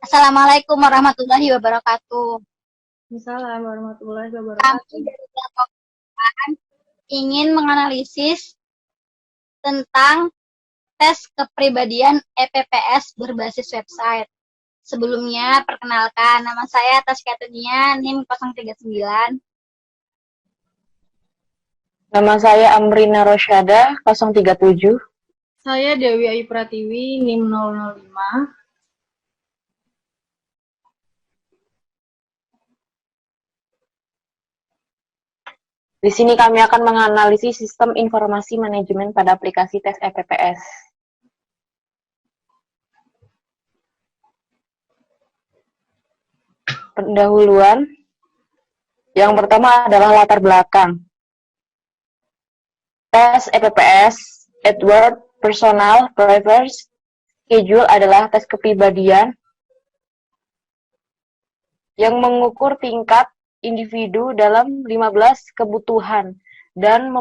Assalamualaikum warahmatullahi wabarakatuh. Assalamualaikum warahmatullahi Kami wabarakatuh. dari kelompok ingin menganalisis tentang tes kepribadian EPPS berbasis website. Sebelumnya, perkenalkan, nama saya Taskia Tunia, NIM 039. Nama saya Amrina Rosyada, 037. Saya Dewi Ayu Pratiwi, NIM 005. Di sini kami akan menganalisis sistem informasi manajemen pada aplikasi tes EPPS. Pendahuluan. Yang pertama adalah latar belakang. Tes EPPS, Edward Personal Preference Schedule adalah tes kepribadian yang mengukur tingkat individu dalam 15 kebutuhan dan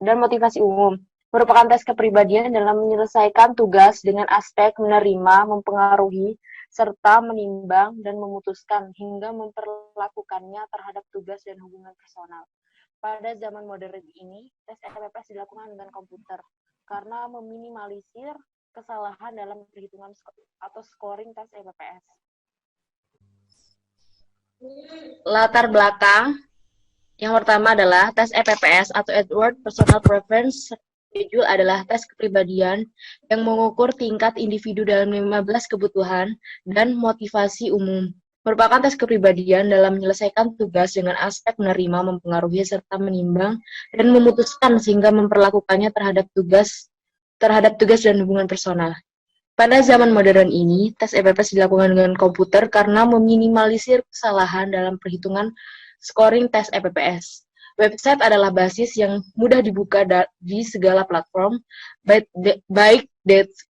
motivasi umum. Merupakan tes kepribadian dalam menyelesaikan tugas dengan aspek menerima, mempengaruhi, serta menimbang dan memutuskan hingga memperlakukannya terhadap tugas dan hubungan personal. Pada zaman modern ini, tes EPPS dilakukan dengan komputer karena meminimalisir kesalahan dalam perhitungan atau scoring tes EPPS. Latar belakang yang pertama adalah tes EPPS atau Edward Personal Preference Schedule adalah tes kepribadian yang mengukur tingkat individu dalam 15 kebutuhan dan motivasi umum. Merupakan tes kepribadian dalam menyelesaikan tugas dengan aspek menerima, mempengaruhi, serta menimbang dan memutuskan sehingga memperlakukannya terhadap tugas dan hubungan personal. Pada zaman modern ini, tes EPPS dilakukan dengan komputer karena meminimalisir kesalahan dalam perhitungan scoring tes EPPS. Website adalah basis yang mudah dibuka di segala platform, baik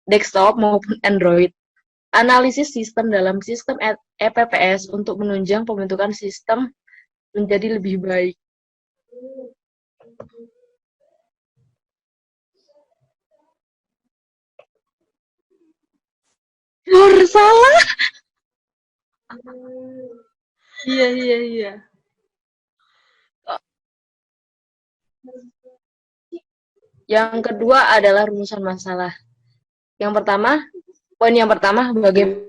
desktop maupun Android. Analisis sistem dalam sistem EPPS untuk menunjang pembentukan sistem menjadi lebih baik. Salah. Iya. Yang kedua adalah rumusan masalah. Poin yang pertama, bagaimana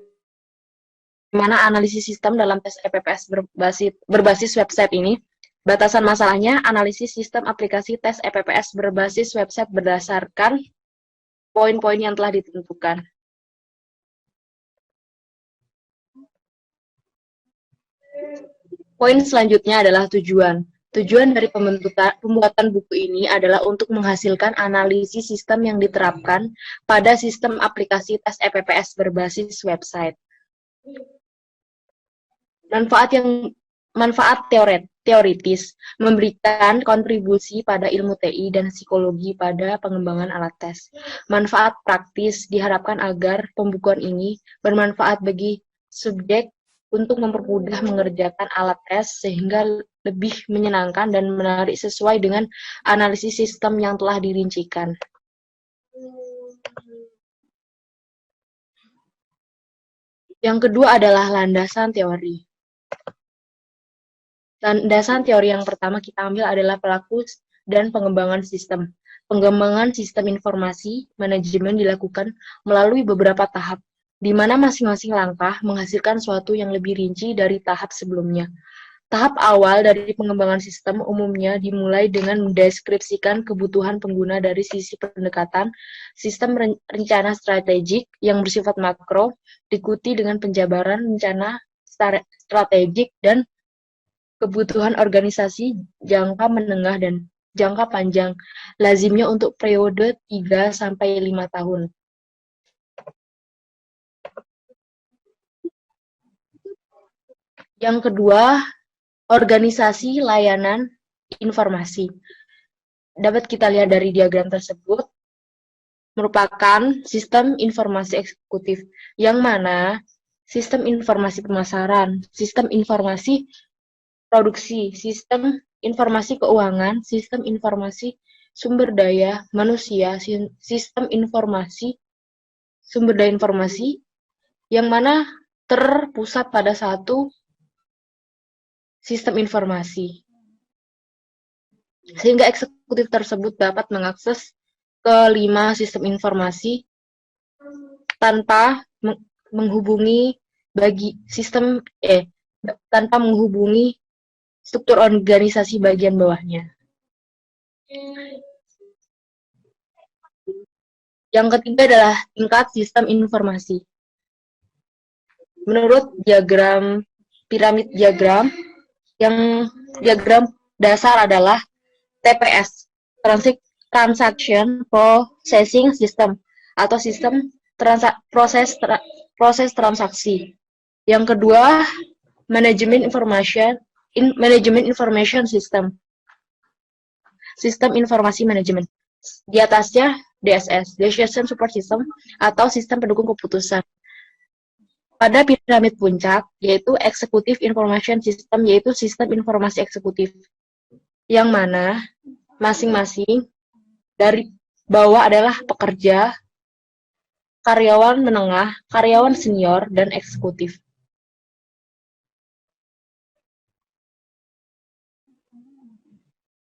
analisis sistem dalam tes EPPS berbasis website ini. Batasan masalahnya, analisis sistem aplikasi tes EPPS berbasis website berdasarkan poin-poin yang telah ditentukan. Poin selanjutnya adalah tujuan. Tujuan dari pembuatan buku ini adalah untuk menghasilkan analisis sistem yang diterapkan pada sistem aplikasi tes EPPS berbasis website. Manfaat teoritis, memberikan kontribusi pada ilmu TI dan psikologi pada pengembangan alat tes. Manfaat praktis diharapkan agar pembukuan ini bermanfaat bagi subjek untuk mempermudah mengerjakan alat tes sehingga lebih menyenangkan dan menarik sesuai dengan analisis sistem yang telah dirincikan. Yang kedua adalah landasan teori. Landasan teori yang pertama kita ambil adalah pelaku dan pengembangan sistem. Pengembangan sistem informasi manajemen dilakukan melalui beberapa tahap, di mana masing-masing langkah menghasilkan suatu yang lebih rinci dari tahap sebelumnya. Tahap awal dari pengembangan sistem umumnya dimulai dengan mendeskripsikan kebutuhan pengguna dari sisi pendekatan sistem rencana strategik yang bersifat makro, diikuti dengan penjabaran rencana strategik dan kebutuhan organisasi jangka menengah dan jangka panjang, lazimnya untuk periode 3-5 tahun. Yang kedua, organisasi layanan informasi. Dapat kita lihat dari diagram tersebut, merupakan sistem informasi eksekutif, yang mana sistem informasi pemasaran, sistem informasi produksi, sistem informasi keuangan, sistem informasi sumber daya manusia, sistem informasi sumber daya informasi, yang mana terpusat pada satu sistem informasi. Sehingga eksekutif tersebut dapat mengakses ke 5 sistem informasi tanpa menghubungi tanpa menghubungi struktur organisasi bagian bawahnya. Yang ketiga adalah tingkat sistem informasi. Menurut piramid diagram, yang diagram dasar adalah TPS, Transaction Processing System, atau sistem proses transaksi. Yang kedua, Management Information System, sistem informasi manajemen. Di atasnya DSS, Decision Support System, atau sistem pendukung keputusan. Pada piramid puncak, yaitu Executive Information System, yaitu sistem informasi eksekutif, yang mana masing-masing dari bawah adalah pekerja, karyawan menengah, karyawan senior, dan eksekutif.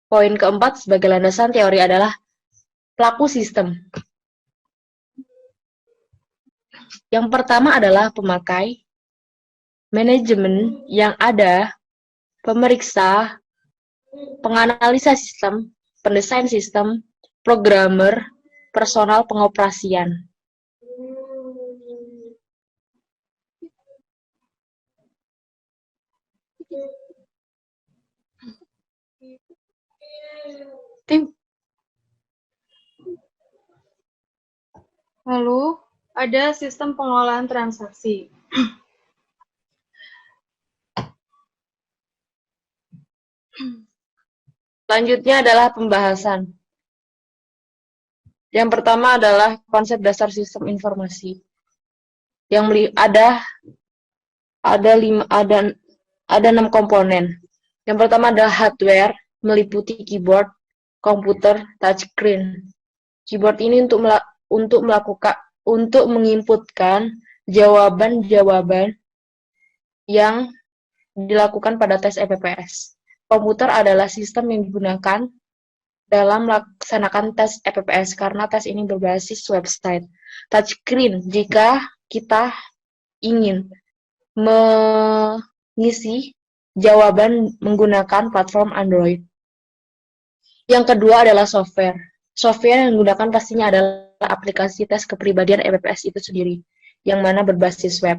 Poin keempat sebagai landasan teori adalah pelaku sistem. Yang pertama adalah pemakai, manajemen yang ada, pemeriksa, penganalisa sistem, pendesain sistem, programmer, personal pengoperasian. Lalu ada sistem pengolahan transaksi. Selanjutnya adalah pembahasan. Yang pertama adalah konsep dasar sistem informasi. Yang ada 6 komponen. Yang pertama adalah hardware, meliputi keyboard, komputer, touchscreen. Keyboard ini untuk menginputkan jawaban-jawaban yang dilakukan pada tes EPPS. Komputer adalah sistem yang digunakan dalam melaksanakan tes EPPS karena tes ini berbasis website. Touchscreen jika kita ingin mengisi jawaban menggunakan platform Android. Yang kedua adalah software. Software yang digunakan pastinya adalah aplikasi tes kepribadian EPPS itu sendiri, yang mana berbasis web.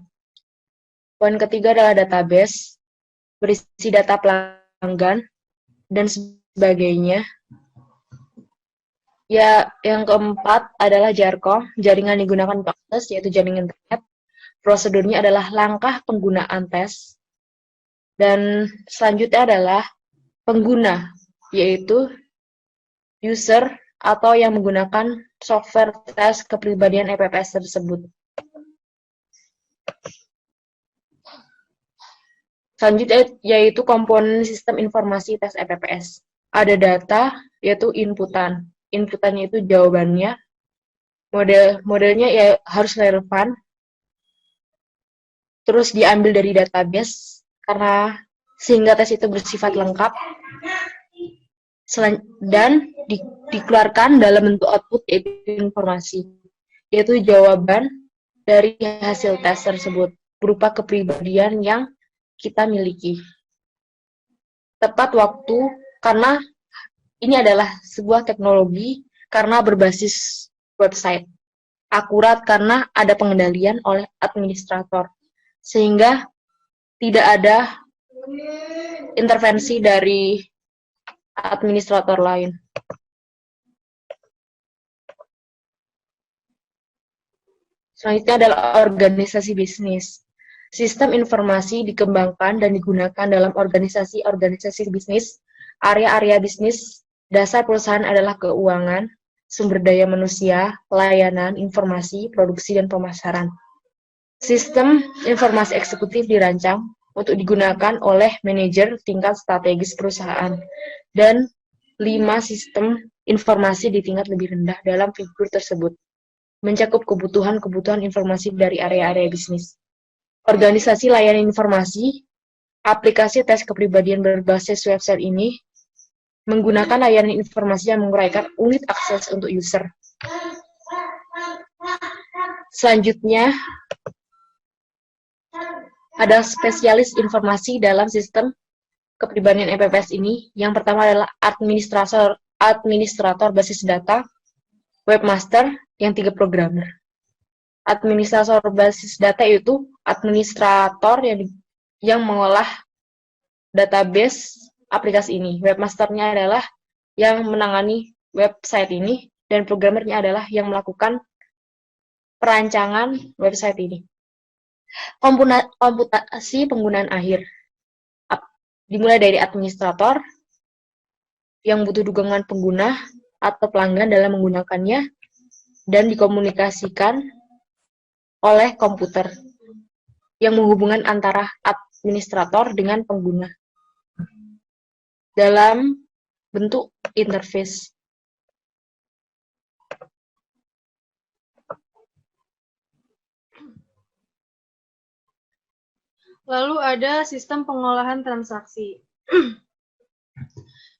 Poin ketiga adalah database, berisi data pelanggan, dan sebagainya. Ya, yang keempat adalah JARCO, jaringan digunakan untuk tes, yaitu jaringan internet. Prosedurnya adalah langkah penggunaan tes. Dan selanjutnya adalah pengguna, yaitu user atau yang menggunakan software tes kepribadian EPPS tersebut. Selanjutnya yaitu komponen sistem informasi tes EPPS. Ada data, yaitu inputan. Inputannya itu jawabannya. Modelnya ya harus relevan. Terus diambil dari database karena sehingga tes itu bersifat lengkap. Dan dikeluarkan dalam bentuk output yaitu informasi, yaitu jawaban dari hasil tes tersebut berupa kepribadian yang kita miliki. Tepat waktu karena ini adalah sebuah teknologi karena berbasis website. Akurat karena ada pengendalian oleh administrator, sehingga tidak ada intervensi dari administrator lain. Selanjutnya adalah organisasi bisnis. Sistem informasi dikembangkan dan digunakan dalam organisasi-organisasi bisnis. Area-area bisnis dasar perusahaan adalah keuangan, sumber daya manusia, pelayanan, informasi, produksi, dan pemasaran. Sistem informasi eksekutif dirancang untuk digunakan oleh manajer tingkat strategis perusahaan dan 5 sistem informasi di tingkat lebih rendah dalam figur tersebut, mencakup kebutuhan informasi dari area-area bisnis. organisasi layanan informasi, aplikasi tes kepribadian berbasis website ini menggunakan layanan informasi yang menguraikan unit akses untuk user. Selanjutnya, ada spesialis informasi dalam sistem kepribadian EPPS ini. Yang pertama adalah administrator basis data, webmaster, yang 3 programmer. Administrator basis data itu administrator yang mengolah database aplikasi ini. Webmasternya adalah yang menangani website ini, dan programmernya adalah yang melakukan perancangan website ini. Komputasi penggunaan akhir dimulai dari administrator yang butuh dukungan pengguna atau pelanggan dalam menggunakannya dan dikomunikasikan oleh komputer yang menghubungkan antara administrator dengan pengguna dalam bentuk interface. Lalu ada sistem pengolahan transaksi.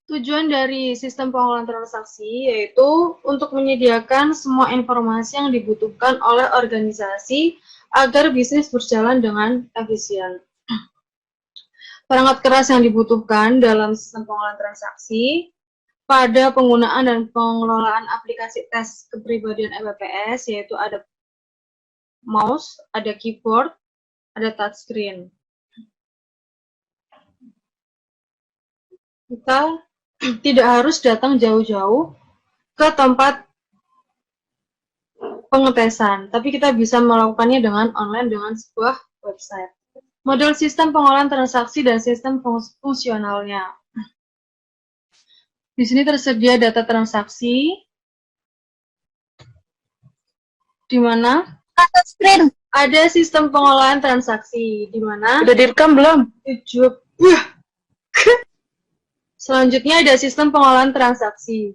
Tujuan dari sistem pengolahan transaksi yaitu untuk menyediakan semua informasi yang dibutuhkan oleh organisasi agar bisnis berjalan dengan efisien. Perangkat keras yang dibutuhkan dalam sistem pengolahan transaksi pada penggunaan dan pengelolaan aplikasi tes kepribadian EPPS yaitu ada mouse, ada keyboard, ada touchscreen. Kita tidak harus datang jauh-jauh ke tempat pengetesan, tapi kita bisa melakukannya dengan online dengan sebuah website. Model sistem pengolahan transaksi dan sistem fungsionalnya. Di sini tersedia data transaksi, di mana Screen. ada sistem pengolahan transaksi, di mana Udah direkam belum? Selanjutnya ada sistem pengolahan transaksi,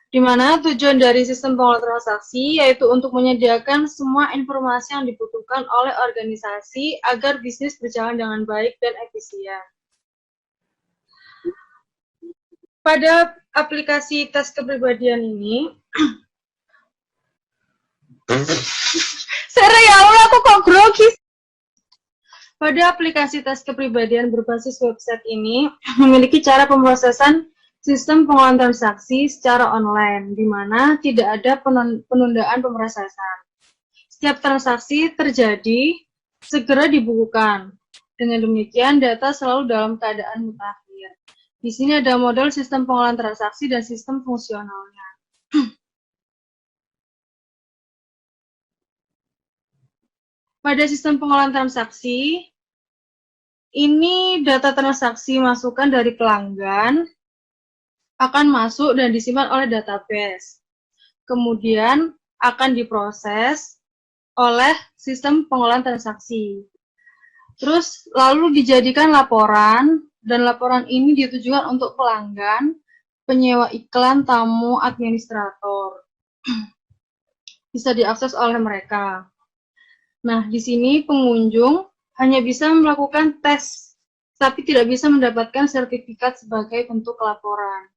di mana tujuan dari sistem pengolahan transaksi yaitu untuk menyediakan semua informasi yang dibutuhkan oleh organisasi agar bisnis berjalan dengan baik dan efisien. Pada aplikasi tes kepribadian ini, ya Allah, aku kok grogi. Pada aplikasi tes kepribadian berbasis website ini memiliki cara pemrosesan sistem pengolahan transaksi secara online, di mana tidak ada penundaan pemrosesan. Setiap transaksi terjadi, segera dibukukan. Dengan demikian, data selalu dalam keadaan mutakhir. Di sini ada model sistem pengolahan transaksi dan sistem fungsionalnya. Pada sistem pengolahan transaksi, ini data transaksi masukan dari pelanggan akan masuk dan disimpan oleh database. Kemudian akan diproses oleh sistem pengolahan transaksi. Terus lalu dijadikan laporan, dan laporan ini ditujukan untuk pelanggan, penyewa iklan, tamu, administrator. Bisa diakses oleh mereka. Nah, di sini pengunjung hanya bisa melakukan tes, tapi tidak bisa mendapatkan sertifikat sebagai bentuk laporan.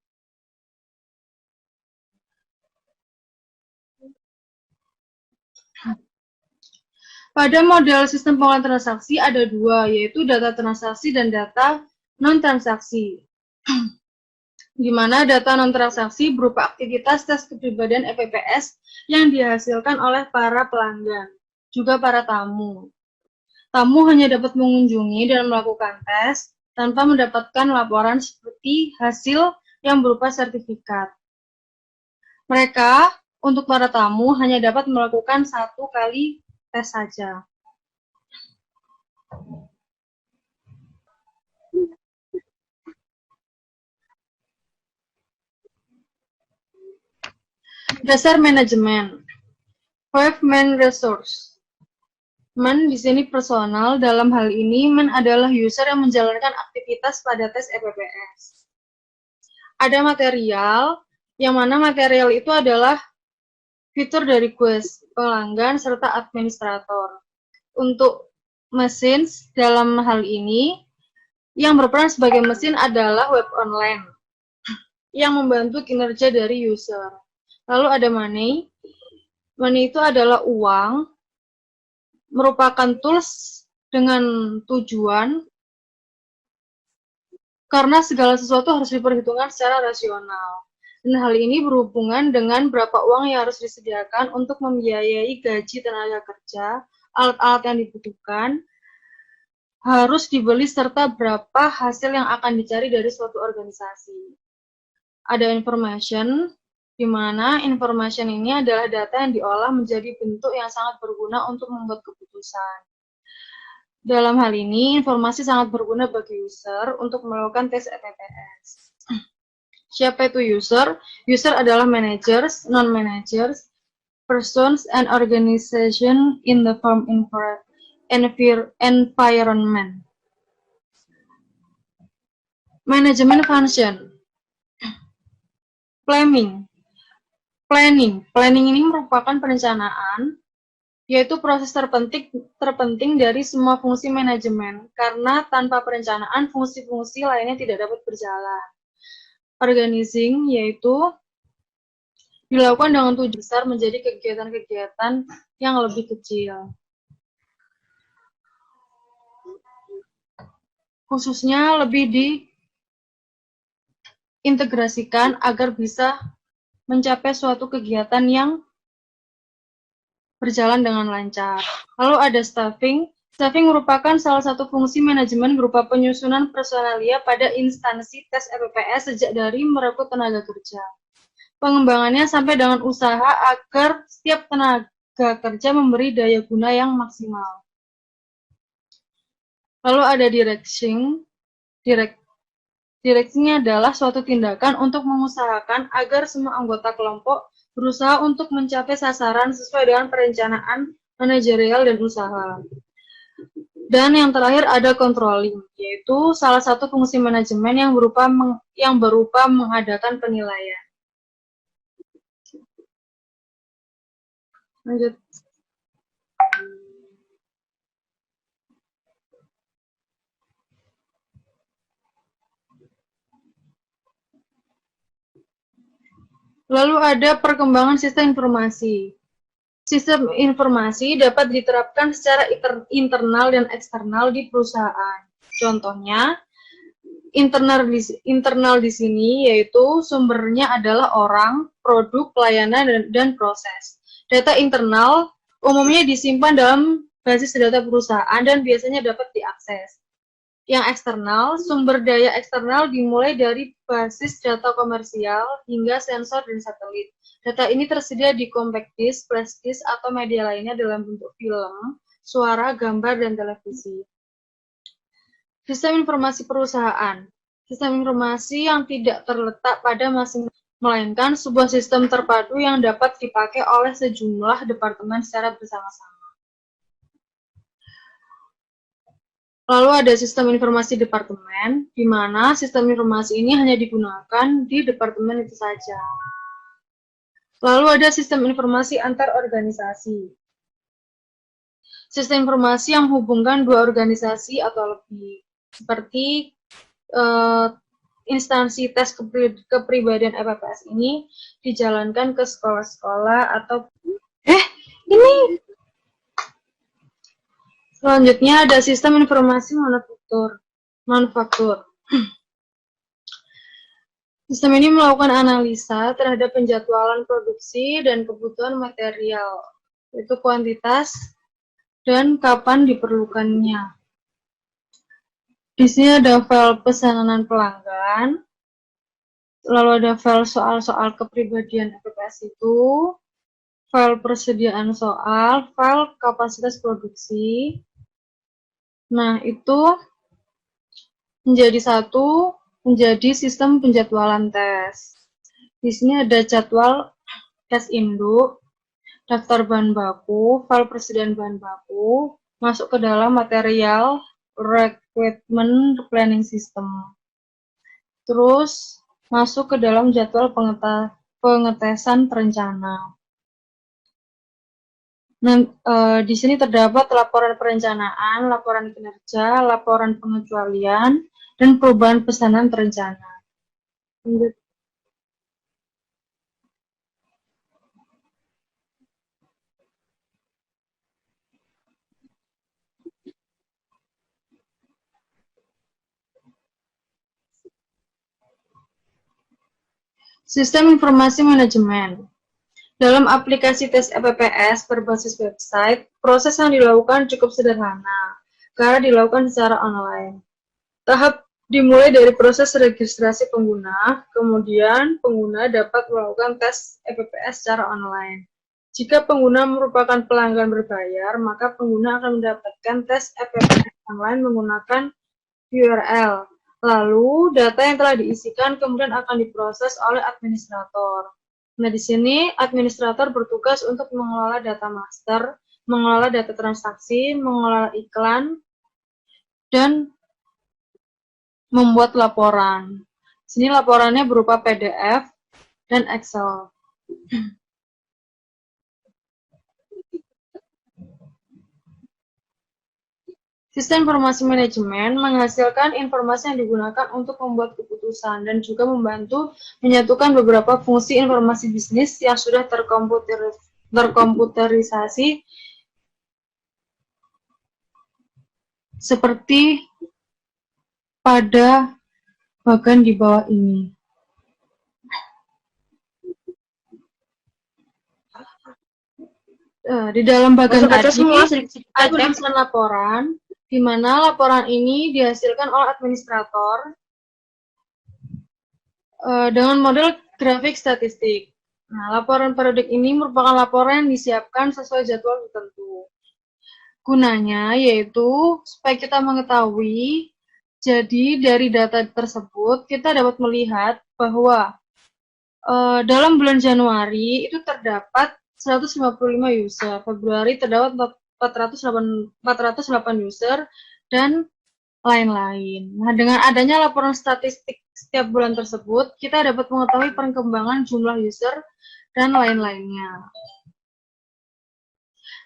Pada model sistem pengolahan transaksi ada dua, yaitu data transaksi dan data non-transaksi. Di mana data non-transaksi berupa aktivitas tes kepribadian EPPS yang dihasilkan oleh para pelanggan, juga para tamu. Tamu hanya dapat mengunjungi dan melakukan tes tanpa mendapatkan laporan seperti hasil yang berupa sertifikat. Mereka, untuk para tamu, hanya dapat melakukan 1 kali tes saja. Dasar manajemen. 5 main resource. Man di sini personal, dalam hal ini man adalah user yang menjalankan aktivitas pada tes EPPS. Ada material, yang mana material itu adalah fitur dari quest, pelanggan, serta administrator. Untuk machines dalam hal ini yang berperan sebagai mesin adalah web online yang membantu kinerja dari user. Lalu ada money. Money itu adalah uang, merupakan tools dengan tujuan karena segala sesuatu harus diperhitungkan secara rasional. Dan hal ini berhubungan dengan berapa uang yang harus disediakan untuk membiayai gaji tenaga kerja, alat-alat yang dibutuhkan, harus dibeli, serta berapa hasil yang akan dicari dari suatu organisasi. Ada information, di mana information ini adalah data yang diolah menjadi bentuk yang sangat berguna untuk membuat keputusan. Dalam hal ini, informasi sangat berguna bagi user untuk melakukan tes EPPS. Siapa itu user? User adalah managers, non-managers, persons, and organization in the firm environment. Management function. Planning. Planning ini merupakan perencanaan, yaitu proses terpenting dari semua fungsi manajemen, karena tanpa perencanaan, fungsi-fungsi lainnya tidak dapat berjalan. Organizing, yaitu dilakukan dengan tujuan besar menjadi kegiatan-kegiatan yang lebih kecil. Khususnya lebih diintegrasikan agar bisa mencapai suatu kegiatan yang berjalan dengan lancar. Lalu ada staffing. Staffing merupakan salah satu fungsi manajemen berupa penyusunan personalia pada instansi tes EPPS sejak dari merekrut tenaga kerja. Pengembangannya sampai dengan usaha agar setiap tenaga kerja memberi daya guna yang maksimal. Lalu ada directing. Directingnya adalah suatu tindakan untuk mengusahakan agar semua anggota kelompok berusaha untuk mencapai sasaran sesuai dengan perencanaan manajerial dan usaha. Dan yang terakhir ada controlling, yaitu salah satu fungsi manajemen yang berupa mengadakan penilaian. Lanjut. Lalu ada perkembangan sistem informasi. Sistem informasi dapat diterapkan secara internal dan eksternal di perusahaan. Contohnya, internal di sini yaitu sumbernya adalah orang, produk, pelayanan, dan proses. Data internal umumnya disimpan dalam basis data perusahaan dan biasanya dapat diakses. Yang eksternal, sumber daya eksternal dimulai dari basis data komersial hingga sensor dan satelit. Data ini tersedia di compact disc, flash disk, atau media lainnya dalam bentuk film, suara, gambar, dan televisi. Sistem informasi perusahaan. Sistem informasi yang tidak terletak pada masing-masing, melainkan sebuah sistem terpadu yang dapat dipakai oleh sejumlah departemen secara bersama-sama. Lalu ada sistem informasi departemen, di mana sistem informasi ini hanya digunakan di departemen itu saja. Lalu ada sistem informasi antar organisasi. Sistem informasi yang menghubungkan dua organisasi atau lebih, seperti instansi tes kepribadian EPPS ini dijalankan ke sekolah-sekolah atau ini. Selanjutnya ada sistem informasi manufaktur. Sistem ini melakukan analisa terhadap penjadwalan produksi dan kebutuhan material, yaitu kuantitas dan kapan diperlukannya. Di sini ada file pesanan pelanggan, lalu ada file soal-soal kepribadian EPPS itu, file persediaan soal, file kapasitas produksi. Nah, itu menjadi sistem penjadwalan tes. Di sini ada jadwal tes induk, daftar bahan baku, file persediaan bahan baku, masuk ke dalam material requirement planning system. Terus masuk ke dalam jadwal pengetesan terencana. Nah, di sini terdapat laporan perencanaan, laporan kinerja, laporan pengecualian, dan perubahan pesanan terencana. Lanjut. Sistem informasi manajemen. Dalam aplikasi tes EPPS berbasis website, proses yang dilakukan cukup sederhana karena dilakukan secara online. Tahap dimulai dari proses registrasi pengguna, kemudian pengguna dapat melakukan tes EPPS secara online. Jika pengguna merupakan pelanggan berbayar, maka pengguna akan mendapatkan tes EPPS online menggunakan URL. Lalu, data yang telah diisikan kemudian akan diproses oleh administrator. Nah, di sini administrator bertugas untuk mengelola data master, mengelola data transaksi, mengelola iklan, dan membuat laporan. Sini laporannya berupa PDF dan Excel. Sistem informasi manajemen menghasilkan informasi yang digunakan untuk membuat keputusan dan juga membantu menyatukan beberapa fungsi informasi bisnis yang sudah terkomputerisasi seperti pada bagian di bawah ini. Di dalam bagian tadi ada tulisan laporan, di mana laporan ini dihasilkan oleh administrator dengan model grafik statistik. Nah, laporan periodik ini merupakan laporan yang disiapkan sesuai jadwal tertentu. Gunanya yaitu supaya kita mengetahui, jadi dari data tersebut kita dapat melihat bahwa dalam bulan Januari itu terdapat 155 user, Februari terdapat 408 user, dan lain-lain. Nah, dengan adanya laporan statistik setiap bulan tersebut, kita dapat mengetahui perkembangan jumlah user dan lain-lainnya.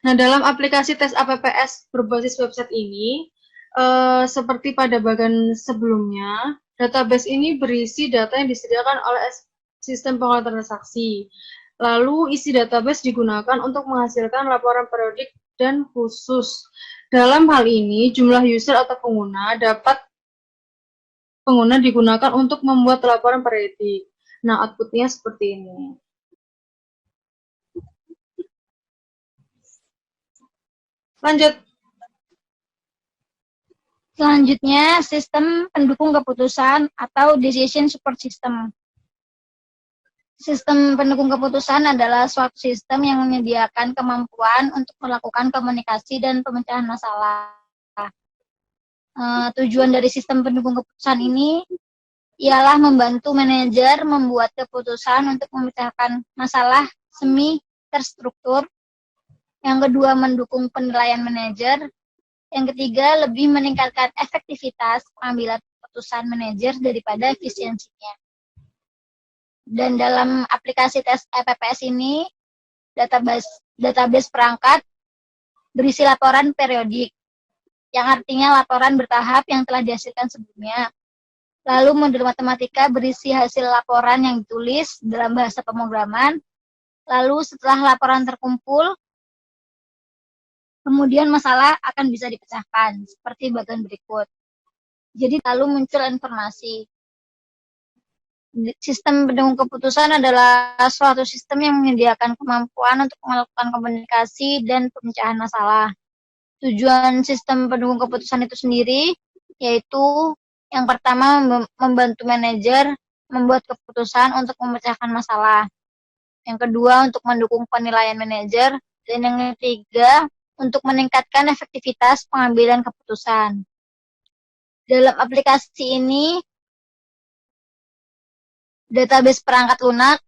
Nah, dalam aplikasi tes APPS berbasis website ini, seperti pada bagian sebelumnya, database ini berisi data yang disediakan oleh sistem pengelola transaksi. Lalu, isi database digunakan untuk menghasilkan laporan periodik dan khusus. Dalam hal ini, jumlah user atau pengguna digunakan untuk membuat laporan periodik. Nah, outputnya seperti ini. Lanjut. Selanjutnya, sistem pendukung keputusan atau decision support system. Sistem pendukung keputusan adalah suatu sistem yang menyediakan kemampuan untuk melakukan komunikasi dan pemecahan masalah. Tujuan dari sistem pendukung keputusan ini ialah membantu manajer membuat keputusan untuk memecahkan masalah semi terstruktur. Yang kedua, mendukung penilaian manajer. Yang ketiga, lebih meningkatkan efektivitas pengambilan keputusan manajer daripada efisiensinya. Dan dalam aplikasi tes EPPS ini, database perangkat berisi laporan periodik, yang artinya laporan bertahap yang telah dihasilkan sebelumnya. Lalu modul matematika berisi hasil laporan yang ditulis dalam bahasa pemrograman. Lalu setelah laporan terkumpul, kemudian masalah akan bisa dipecahkan, seperti bagian berikut. Jadi lalu muncul informasi. Sistem pendukung keputusan adalah suatu sistem yang menyediakan kemampuan untuk melakukan komunikasi dan pemecahan masalah. Tujuan sistem pendukung keputusan itu sendiri yaitu yang pertama membantu manajer membuat keputusan untuk memecahkan masalah. Yang kedua untuk mendukung penilaian manajer, dan yang ketiga untuk meningkatkan efektivitas pengambilan keputusan. Dalam aplikasi ini, database perangkat lunak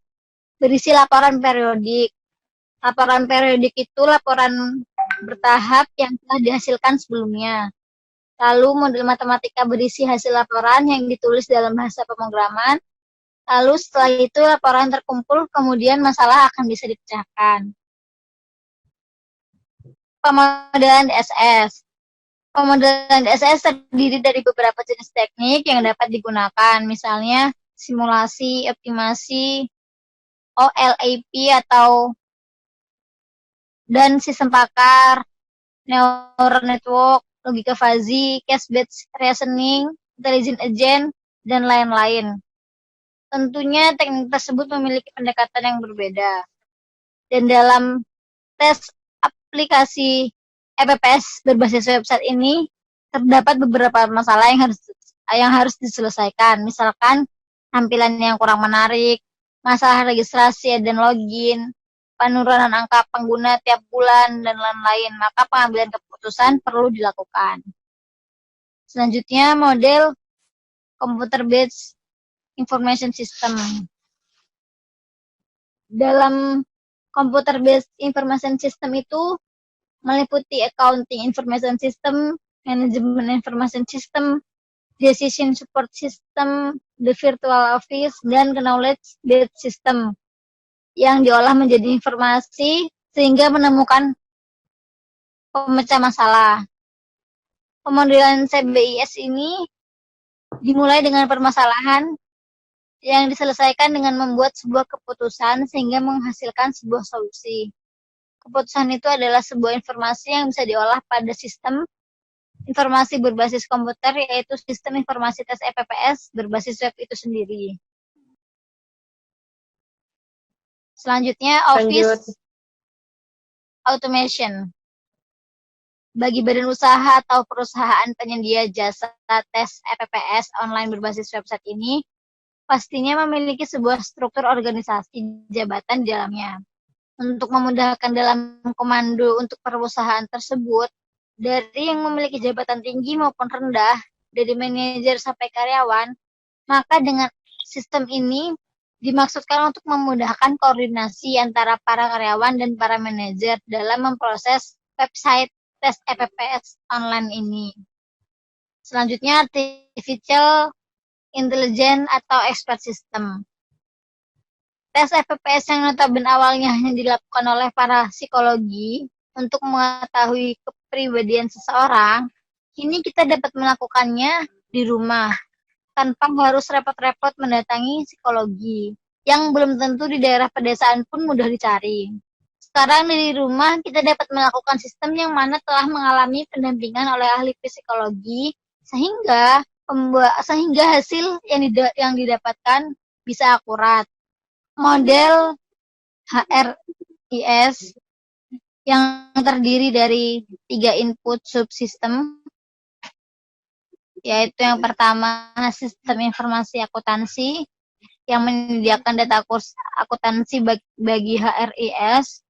berisi laporan periodik. Laporan periodik itu laporan bertahap yang telah dihasilkan sebelumnya. Lalu model matematika berisi hasil laporan yang ditulis dalam bahasa pemrograman. Lalu setelah itu laporan terkumpul, kemudian masalah akan bisa dipecahkan. Pemodelan DSS. Pemodelan DSS terdiri dari beberapa jenis teknik yang dapat digunakan, misalnya simulasi, optimasi, OLAP dan sistem pakar, neural network, logika fuzzy, cache-based reasoning, intelligent agent, dan lain-lain. Tentunya teknik tersebut memiliki pendekatan yang berbeda. Dan dalam tes aplikasi EPPS berbasis website ini terdapat beberapa masalah yang harus diselesaikan. Misalkan tampilan yang kurang menarik, masalah registrasi dan login, penurunan angka pengguna tiap bulan, dan lain-lain. Maka pengambilan keputusan perlu dilakukan. Selanjutnya, model computer-based information system. Dalam computer-based information system itu meliputi accounting information system, management information system, decision support system, the virtual office, dan knowledge-based system yang diolah menjadi informasi sehingga menemukan pemecah masalah. Pemodelan CBIS ini dimulai dengan permasalahan yang diselesaikan dengan membuat sebuah keputusan sehingga menghasilkan sebuah solusi. Keputusan itu adalah sebuah informasi yang bisa diolah pada sistem informasi berbasis komputer, yaitu sistem informasi tes EPPS berbasis web itu sendiri. Selanjutnya, Office Automation. Bagi badan usaha atau perusahaan penyedia jasa tes EPPS online berbasis website ini, pastinya memiliki sebuah struktur organisasi jabatan di dalamnya. Untuk memudahkan dalam komando untuk perusahaan tersebut, dari yang memiliki jabatan tinggi maupun rendah, dari manajer sampai karyawan, maka dengan sistem ini dimaksudkan untuk memudahkan koordinasi antara para karyawan dan para manajer dalam memproses website tes EPPS online ini. Selanjutnya, Artificial Intelligence atau Expert System. Tes EPPS yang notabene awalnya hanya dilakukan oleh para psikologi untuk mengetahui kepribadian seseorang, kini kita dapat melakukannya di rumah, tanpa harus repot-repot mendatangi psikologi, yang belum tentu di daerah pedesaan pun mudah dicari. Sekarang di rumah kita dapat melakukan sistem yang mana telah mengalami pendampingan oleh ahli psikologi, sehingga hasil yang didapatkan bisa akurat. Model HRIS yang terdiri dari 3 input subsistem, yaitu yang pertama sistem informasi akuntansi yang menyediakan data akuntansi bagi HRIS,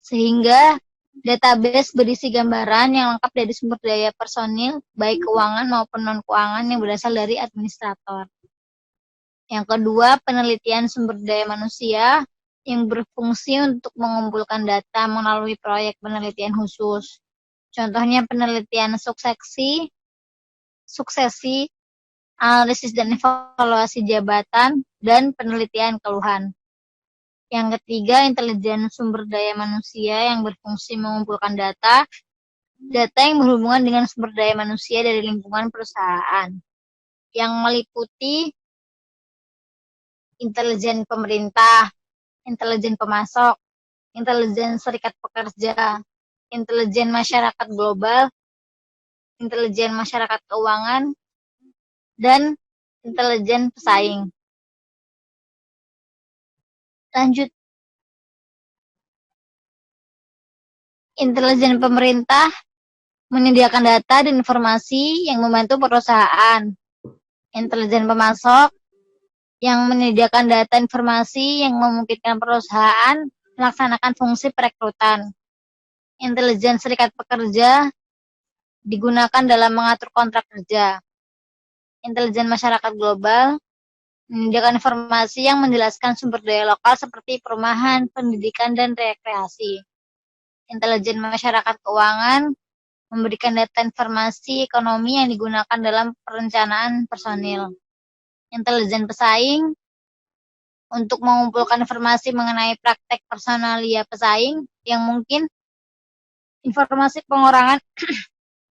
sehingga database berisi gambaran yang lengkap dari sumber daya personil, baik keuangan maupun non-keuangan yang berasal dari administrator. Yang kedua, penelitian sumber daya manusia yang berfungsi untuk mengumpulkan data melalui proyek penelitian khusus. Contohnya penelitian suksesi, analisis dan evaluasi jabatan, dan penelitian keluhan. Yang ketiga, intelijen sumber daya manusia yang berfungsi mengumpulkan data yang berhubungan dengan sumber daya manusia dari lingkungan perusahaan, yang meliputi intelijen pemerintah, intelijen pemasok, intelijen serikat pekerja, intelijen masyarakat global, intelijen masyarakat keuangan, dan intelijen pesaing. Lanjut. Intelijen pemerintah menyediakan data dan informasi yang membantu perusahaan. Intelijen pemasok yang menyediakan data informasi yang memungkinkan perusahaan melaksanakan fungsi perekrutan. Intelijen serikat pekerja digunakan dalam mengatur kontrak kerja. Intelijen masyarakat global menyediakan informasi yang menjelaskan sumber daya lokal seperti perumahan, pendidikan, dan rekreasi. Intelijen masyarakat keuangan memberikan data informasi ekonomi yang digunakan dalam perencanaan personil. Intelijen pesaing untuk mengumpulkan informasi mengenai praktek personalia pesaing yang mungkin informasi pengurangan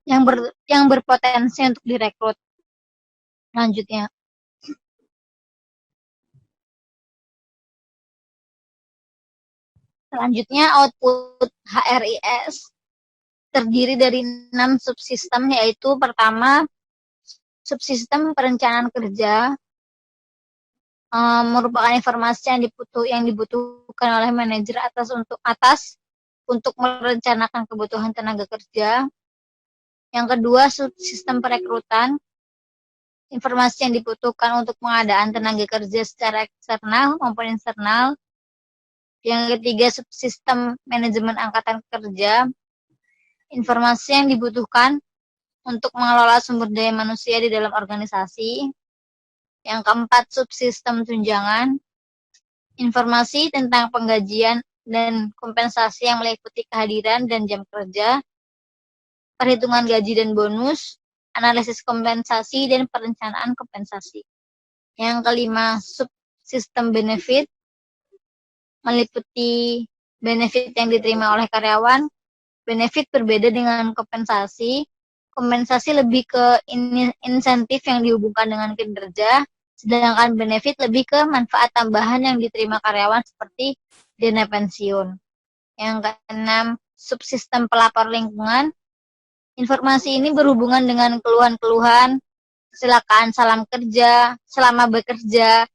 yang berpotensi untuk direkrut. Selanjutnya output HRIS terdiri dari 6 subsistem, yaitu pertama subsistem perencanaan kerja, merupakan informasi yang dibutuhkan oleh manajer untuk merencanakan kebutuhan tenaga kerja. Yang kedua, subsistem perekrutan, informasi yang dibutuhkan untuk pengadaan tenaga kerja secara eksternal maupun internal. Yang ketiga, subsistem manajemen angkatan kerja, informasi yang dibutuhkan untuk mengelola sumber daya manusia di dalam organisasi. Yang keempat, subsistem tunjangan, informasi tentang penggajian dan kompensasi yang meliputi kehadiran dan jam kerja, perhitungan gaji dan bonus, analisis kompensasi, dan perencanaan kompensasi. Yang kelima, subsistem benefit, meliputi benefit yang diterima oleh karyawan. Benefit berbeda dengan kompensasi. Kompensasi lebih ke insentif yang dihubungkan dengan kinerja, sedangkan benefit lebih ke manfaat tambahan yang diterima karyawan seperti dana pensiun. Yang keenam, subsistem pelapor lingkungan. Informasi ini berhubungan dengan keluhan-keluhan, kecelakaan selama bekerja,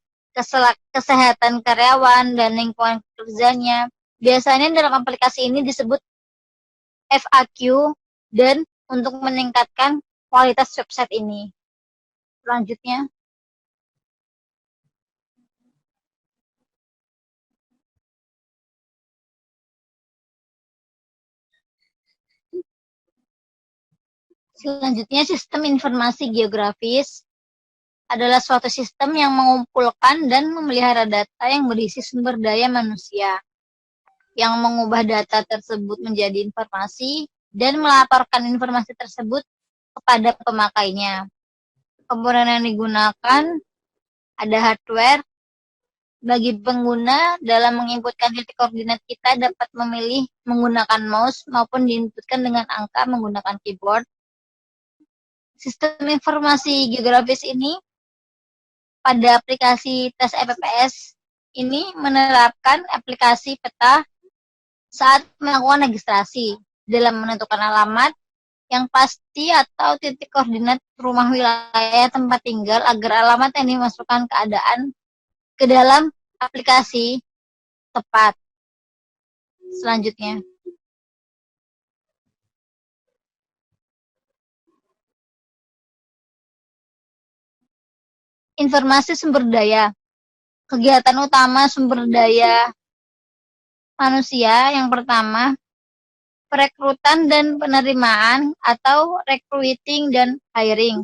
kesehatan karyawan, dan lingkungan kerjanya. Biasanya dalam aplikasi ini disebut FAQ dan untuk meningkatkan kualitas website ini. Selanjutnya, sistem informasi geografis adalah suatu sistem yang mengumpulkan dan memelihara data yang berisi sumber daya manusia, yang mengubah data tersebut menjadi informasi dan melaporkan informasi tersebut kepada pemakainya. Komponen yang digunakan ada hardware. Bagi pengguna, dalam menginputkan titik koordinat kita dapat memilih menggunakan mouse maupun diinputkan dengan angka menggunakan keyboard. Sistem informasi geografis ini pada aplikasi tes EPPS ini menerapkan aplikasi peta saat melakukan registrasi dalam menentukan alamat yang pasti atau titik koordinat rumah wilayah tempat tinggal agar alamat yang dimasukkan ke dalam aplikasi tepat. Selanjutnya, informasi sumber daya. Kegiatan utama sumber daya manusia yang pertama, perekrutan dan penerimaan atau recruiting dan hiring.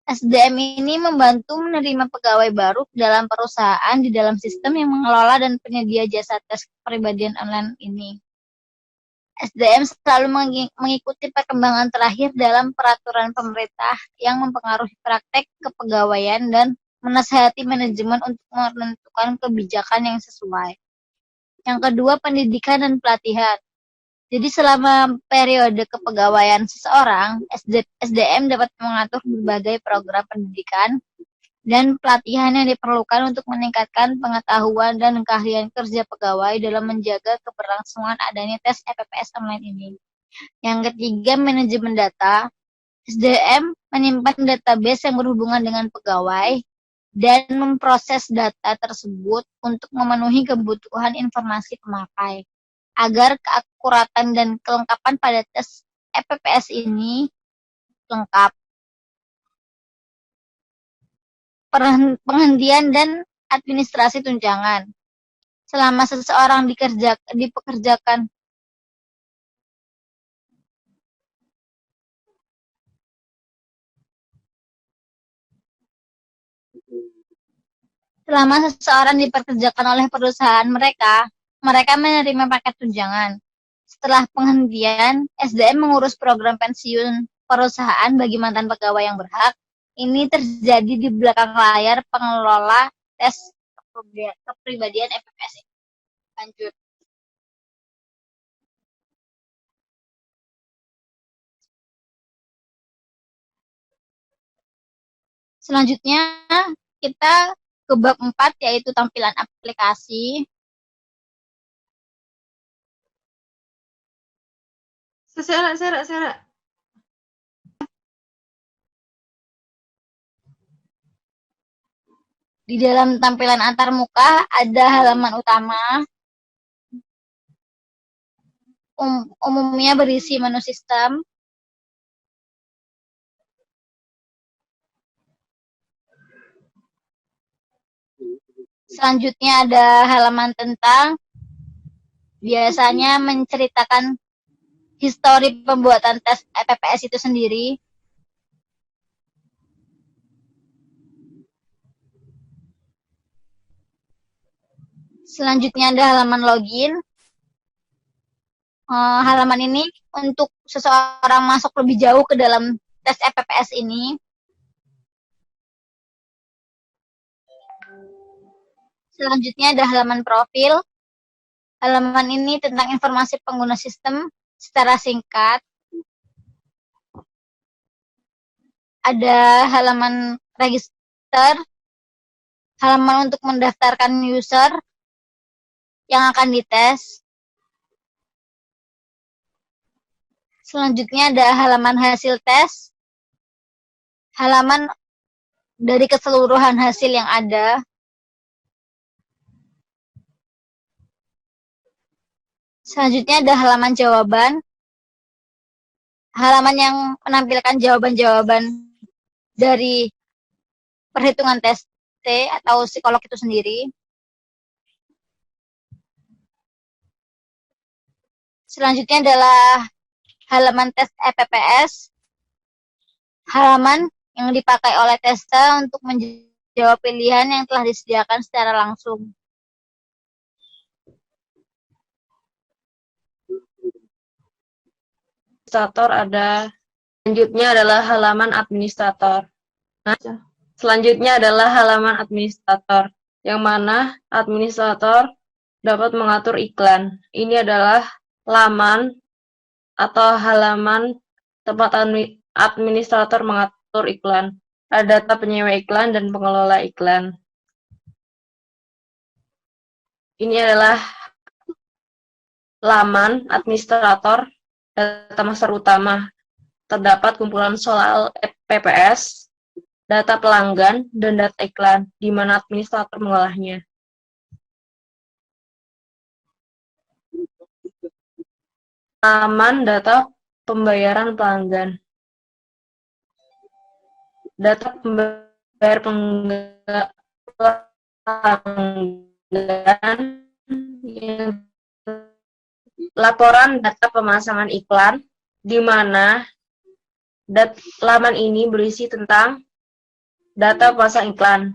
SDM ini membantu menerima pegawai baru dalam perusahaan di dalam sistem yang mengelola dan penyedia jasa tes kepribadian online ini. SDM selalu mengikuti perkembangan terakhir dalam peraturan pemerintah yang mempengaruhi praktek kepegawaian dan menasihati manajemen untuk menentukan kebijakan yang sesuai. Yang kedua, pendidikan dan pelatihan. Jadi selama periode kepegawaian seseorang, SDM dapat mengatur berbagai program pendidikan dan pelatihan yang diperlukan untuk meningkatkan pengetahuan dan keahlian kerja pegawai dalam menjaga keberlangsungan adanya tes EPPS online ini. Yang ketiga, manajemen data. SDM menyimpan database yang berhubungan dengan pegawai dan memproses data tersebut untuk memenuhi kebutuhan informasi pemakai. Agar keakuratan dan kelengkapan pada tes EPPS ini lengkap. Penghentian dan administrasi tunjangan. Selama seseorang dipekerjakan oleh perusahaan mereka menerima paket tunjangan. Setelah penghentian, SDM mengurus program pensiun perusahaan bagi mantan pegawai yang berhak. Ini terjadi di belakang layar pengelola tes kepribadian EPPS. Lanjut. Selanjutnya kita ke bab 4 yaitu tampilan aplikasi. Serak. Di dalam tampilan antarmuka ada halaman utama. Umumnya berisi menu sistem. Selanjutnya ada halaman tentang, biasanya menceritakan histori pembuatan tes EPPS itu sendiri. Selanjutnya ada halaman login. Halaman ini untuk seseorang masuk lebih jauh ke dalam tes EPPS ini. Selanjutnya ada halaman profil. Halaman ini tentang informasi pengguna sistem secara singkat. Ada halaman register, halaman untuk mendaftarkan user yang akan dites. Selanjutnya ada halaman hasil tes, halaman dari keseluruhan hasil yang ada. Selanjutnya ada halaman jawaban, halaman yang menampilkan jawaban-jawaban dari perhitungan tes T atau psikolog itu sendiri. Selanjutnya adalah halaman tes EPPS, halaman yang dipakai oleh tester untuk menjawab pilihan yang telah disediakan secara langsung. Administrator ada. Selanjutnya adalah halaman administrator. Nah, selanjutnya adalah halaman administrator, yang mana administrator dapat mengatur iklan. Ini adalah laman atau halaman tempat administrator mengatur iklan. Ada data penyewa iklan dan pengelola iklan. Ini adalah laman administrator data master utama. Terdapat kumpulan soal PPS, data pelanggan, dan data iklan, di mana administrator mengolahnya. Laman data pembayaran pelanggan. Data pembayar pelanggan, laporan data pemasangan iklan, di mana laman ini berisi tentang data pasang iklan,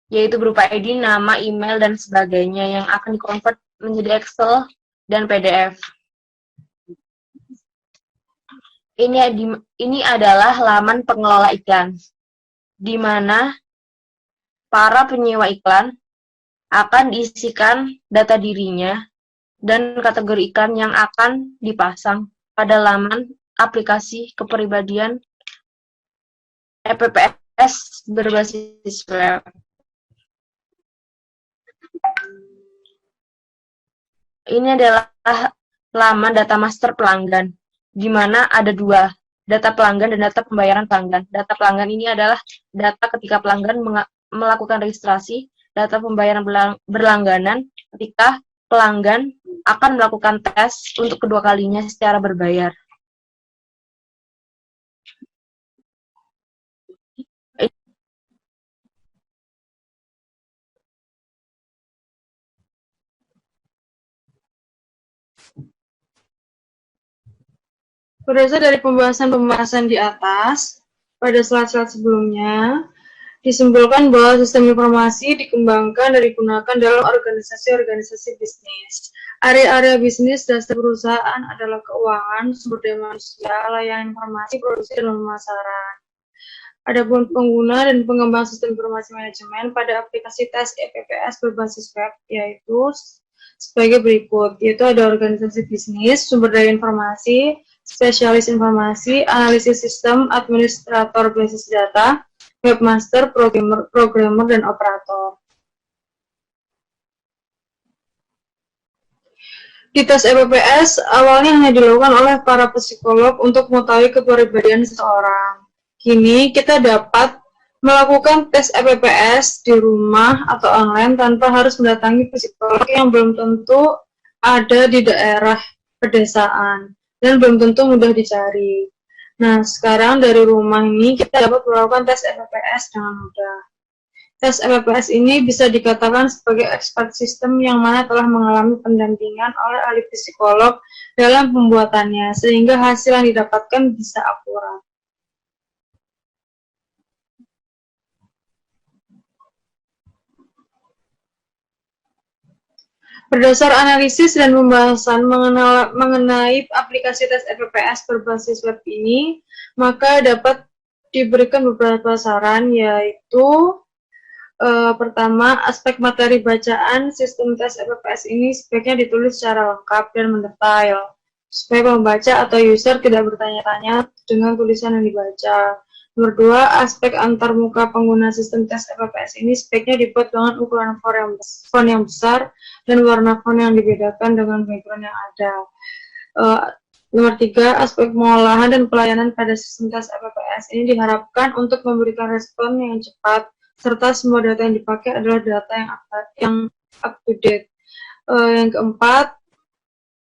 yaitu berupa ID, nama, email, dan sebagainya yang akan dikonvert menjadi Excel dan PDF. Ini adalah laman pengelola iklan, di mana para penyewa iklan akan diisikan data dirinya dan kategori iklan yang akan dipasang pada laman aplikasi kepribadian EPPS berbasis web. Ini adalah laman data master pelanggan, di mana ada dua, data pelanggan dan data pembayaran pelanggan. Data pelanggan ini adalah data ketika pelanggan melakukan registrasi, data pembayaran berlangganan ketika pelanggan akan melakukan tes untuk kedua kalinya secara berbayar. Berdasar dari pembahasan di atas, pada slide-slide sebelumnya, disimpulkan bahwa sistem informasi dikembangkan dan digunakan dalam organisasi-organisasi bisnis. Area-area bisnis dasar perusahaan adalah keuangan, sumber daya manusia, layanan informasi, produksi, dan pemasaran. Adapun pengguna dan pengembang sistem informasi manajemen pada aplikasi tes EPPS berbasis web, yaitu sebagai berikut, yaitu ada organisasi bisnis, sumber daya informasi, spesialis informasi, analisis sistem, administrator basis data, webmaster, programmer, dan operator. Di tes EPPS, awalnya hanya dilakukan oleh para psikolog untuk mengetahui kepribadian seseorang. Kini, kita dapat melakukan tes EPPS di rumah atau online tanpa harus mendatangi psikolog yang belum tentu ada di daerah pedesaan dan belum tentu mudah dicari. Nah, sekarang dari rumah ini kita dapat melakukan tes EPPS dengan mudah. Tes EPPS ini bisa dikatakan sebagai expert system yang mana telah mengalami pendampingan oleh ahli psikolog dalam pembuatannya, sehingga hasil yang didapatkan bisa akurat. Berdasar analisis dan pembahasan mengenai aplikasi tes EPPS berbasis web ini, maka dapat diberikan beberapa saran, yaitu pertama, aspek materi bacaan sistem tes EPPS ini sebaiknya ditulis secara lengkap dan mendetail, supaya pembaca atau user tidak bertanya-tanya dengan tulisan yang dibaca. Nomor dua, aspek antarmuka pengguna sistem tes EPPS ini sebaiknya dibuat dengan ukuran font yang besar dan warna font yang dibedakan dengan background yang ada. Nomor tiga, aspek pengolahan dan pelayanan pada sistem tes EPPS ini diharapkan untuk memberikan respon yang cepat, serta semua data yang dipakai adalah data yang up to date. Yang keempat,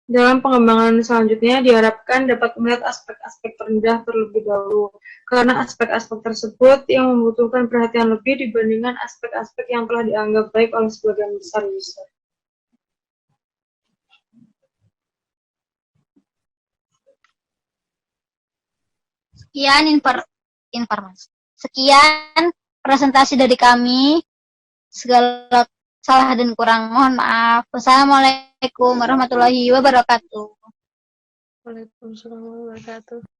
dalam pengembangan selanjutnya diharapkan dapat melihat aspek-aspek terendah terlebih dahulu, karena aspek-aspek tersebut yang membutuhkan perhatian lebih dibandingkan aspek-aspek yang telah dianggap baik oleh sebagian besar user. Sekian presentasi dari kami. Segala salah dan kurang mohon maaf. Wassalamualaikum warahmatullahi wabarakatuh. Waalaikumsalam warahmatullahi wabarakatuh.